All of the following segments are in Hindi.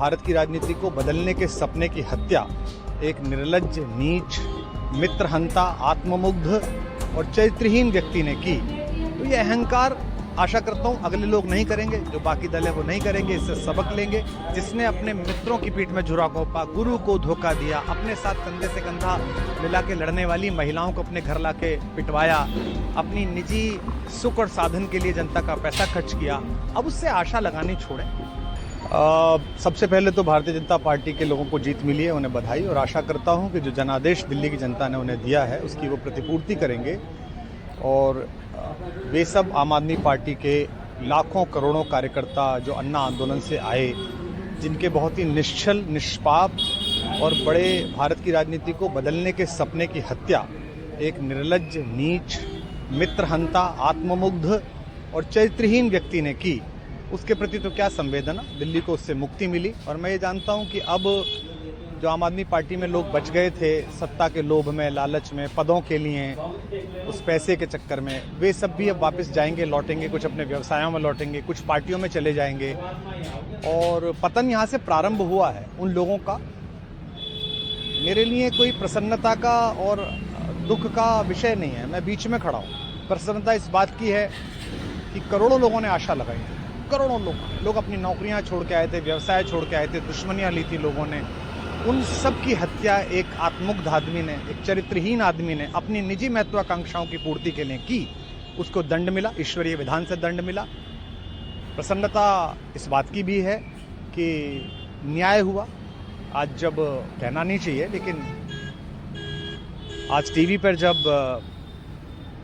भारत की राजनीति को बदलने के सपने की हत्या एक निर्लज्ज, नीच, मित्रहंता, आत्ममुग्ध और चरित्रहीन व्यक्ति ने की। तो ये अहंकार आशा करता हूं अगले लोग नहीं करेंगे, जो बाकी दल है वो नहीं करेंगे, इससे सबक लेंगे। जिसने अपने मित्रों की पीठ में झुरा घोंपा, गुरु को धोखा दिया, अपने साथ कंधे से कंधा मिला के लड़ने वाली महिलाओं को अपने घर लाके पिटवाया, अपनी निजी सुख और साधन के लिए जनता का पैसा खर्च किया, अब उससे आशा लगानी छोड़ें। सबसे पहले तो भारतीय जनता पार्टी के लोगों को जीत मिली है, उन्हें बधाई, और आशा करता हूं कि जो जनादेश दिल्ली की जनता ने उन्हें दिया है उसकी वो प्रतिपूर्ति करेंगे और वे सब आम आदमी पार्टी के लाखों करोड़ों कार्यकर्ता जो अन्ना आंदोलन से आए, जिनके बहुत ही निश्चल, निष्पाप और बड़े भारत की राजनीति को बदलने के सपने की हत्या एक निर्लज्ज, नीच, मित्रहंता, आत्ममुग्ध और चरित्रहीन व्यक्ति ने की, उसके प्रति तो क्या संवेदना। दिल्ली को उससे मुक्ति मिली और मैं ये जानता हूं कि अब जो आम आदमी पार्टी में लोग बच गए थे सत्ता के लोभ में, लालच में, पदों के लिए, उस पैसे के चक्कर में, वे सब भी अब वापस जाएंगे, लौटेंगे, कुछ अपने व्यवसायों में लौटेंगे, कुछ पार्टियों में चले जाएंगे और पतन यहाँ से प्रारंभ हुआ है उन लोगों का। मेरे लिए कोई प्रसन्नता का और दुख का विषय नहीं है, मैं बीच में खड़ा हूँ। प्रसन्नता इस बात की है कि करोड़ों लोगों ने आशा लगाई थी, करोड़ों लोग अपनी नौकरियां छोड़ के आए थे, व्यवसाय छोड़ के आए थे, दुश्मनियां ली थी लोगों ने, उन सब की हत्या एक आत्ममुग्ध आदमी ने, एक चरित्रहीन आदमी ने अपनी निजी महत्वाकांक्षाओं की पूर्ति के लिए की। उसको दंड मिला, ईश्वरीय विधान से दंड मिला। प्रसन्नता इस बात की भी है कि न्याय हुआ। आज जब कहना नहीं चाहिए, लेकिन आज टीवी पर जब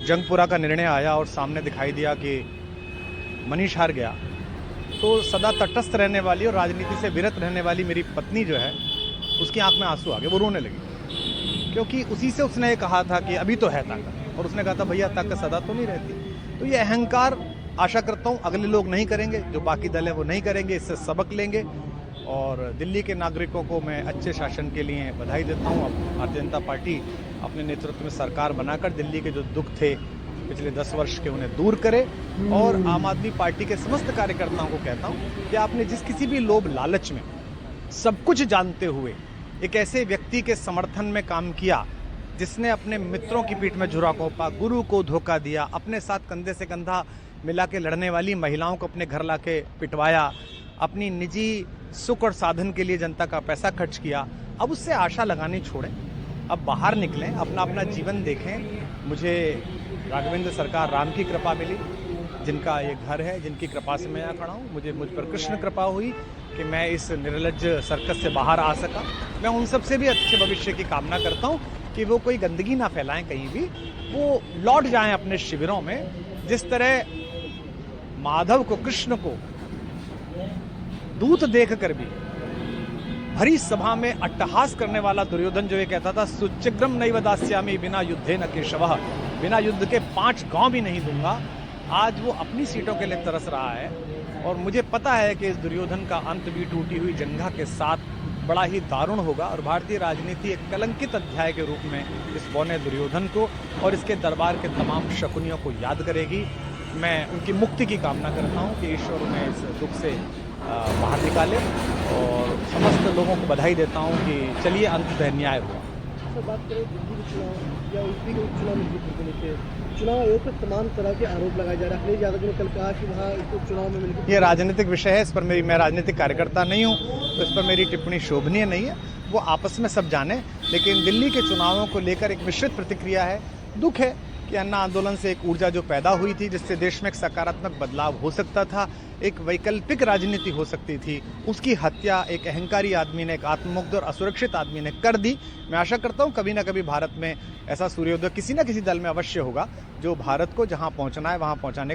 जंगपुरा का निर्णय आया और सामने दिखाई दिया कि मनीष हार गया, तो सदा तटस्थ रहने वाली और राजनीति से विरत रहने वाली मेरी पत्नी जो है, उसकी आंख में आंसू आ गए, वो रोने लगी, क्योंकि उसी से उसने ये कहा था कि अभी तो है ताकत, और उसने कहा था भैया ताकत सदा तो नहीं रहती। तो ये अहंकार आशा करता हूं अगले लोग नहीं करेंगे, जो बाकी दल है वो नहीं करेंगे, इससे सबक लेंगे। और दिल्ली के नागरिकों को मैं अच्छे शासन के लिए बधाई देता हूं। अब भारतीय जनता पार्टी अपने नेतृत्व में सरकार बनाकर दिल्ली के जो दुख थे पिछले 10 वर्ष के उन्हें दूर करे, और आम आदमी पार्टी के समस्त कार्यकर्ताओं को कहता हूं कि आपने जिस किसी भी लोभ लालच में सब कुछ जानते हुए एक ऐसे व्यक्ति के समर्थन में काम किया जिसने अपने मित्रों की पीठ में झुरा घोंपा, गुरु को धोखा दिया, अपने साथ कंधे से कंधा मिला के लड़ने वाली महिलाओं को अपने घर लाके पिटवाया, अपनी निजी सुख और साधन के लिए जनता का पैसा खर्च किया, अब उससे आशा लगानी छोड़ें। अब बाहर निकलें, अपना अपना जीवन देखें। मुझे राघवेंद्र सरकार राम की कृपा मिली, जिनका ये घर है, जिनकी कृपा से मैं यहाँ खड़ा हूँ। मुझ पर कृष्ण कृपा हुई कि मैं इस निर्लज्ज सर्कस से बाहर आ सका। मैं उन सब से भी अच्छे भविष्य की कामना करता हूँ कि वो कोई गंदगी ना फैलाएं कहीं भी, वो लौट जाएं अपने शिविरों में। जिस तरह माधव को, कृष्ण को दूत देखकर भी भरी सभा में अट्टहास करने वाला दुर्योधन जो ये कहता था सुचिग्रम नैव दास्यामि बिना युद्धे न केशवः, बिना युद्ध के 5 गांव भी नहीं दूंगा, आज वो अपनी सीटों के लिए तरस रहा है। और मुझे पता है कि इस दुर्योधन का अंत भी टूटी हुई जंघा के साथ बड़ा ही दारुण होगा, और भारतीय राजनीति एक कलंकित अध्याय के रूप में इस बौने दुर्योधन को और इसके दरबार के तमाम शकुनियों को याद करेगी। मैं उनकी मुक्ति की कामना करता हूँ कि ईश्वर उन्हें इस दुख से बाहर निकाले, और समस्त लोगों को बधाई देता हूँ कि चलिए अंततः न्याय हुआ। बात करें दिल्ली के चुनाव या यूपी के उपचुनाव में, चुनाव आयोग पर तमाम तरह के आरोप लगाए जा रहे हैं। अखिलेश यादव ने कल कहा कि वहाँ उपचुनाव में मिलकर, ये राजनीतिक विषय है, इस पर मैं राजनीतिक कार्यकर्ता नहीं हूँ, तो इस पर मेरी टिप्पणी शोभनीय नहीं है, वो आपस में सब जाने। लेकिन दिल्ली के चुनावों को लेकर एक मिश्रित प्रतिक्रिया है। दुख है कि अन्ना आंदोलन से एक ऊर्जा जो पैदा हुई थी, जिससे देश में एक सकारात्मक बदलाव हो सकता था, एक वैकल्पिक राजनीति हो सकती थी, उसकी हत्या एक अहंकारी आदमी ने, एक आत्ममुग्ध और असुरक्षित आदमी ने कर दी। मैं आशा करता हूं कभी ना कभी भारत में ऐसा सूर्योदय किसी न किसी दल में अवश्य होगा, जो भारत को जहां पहुंचना है वहां पहुंचाने का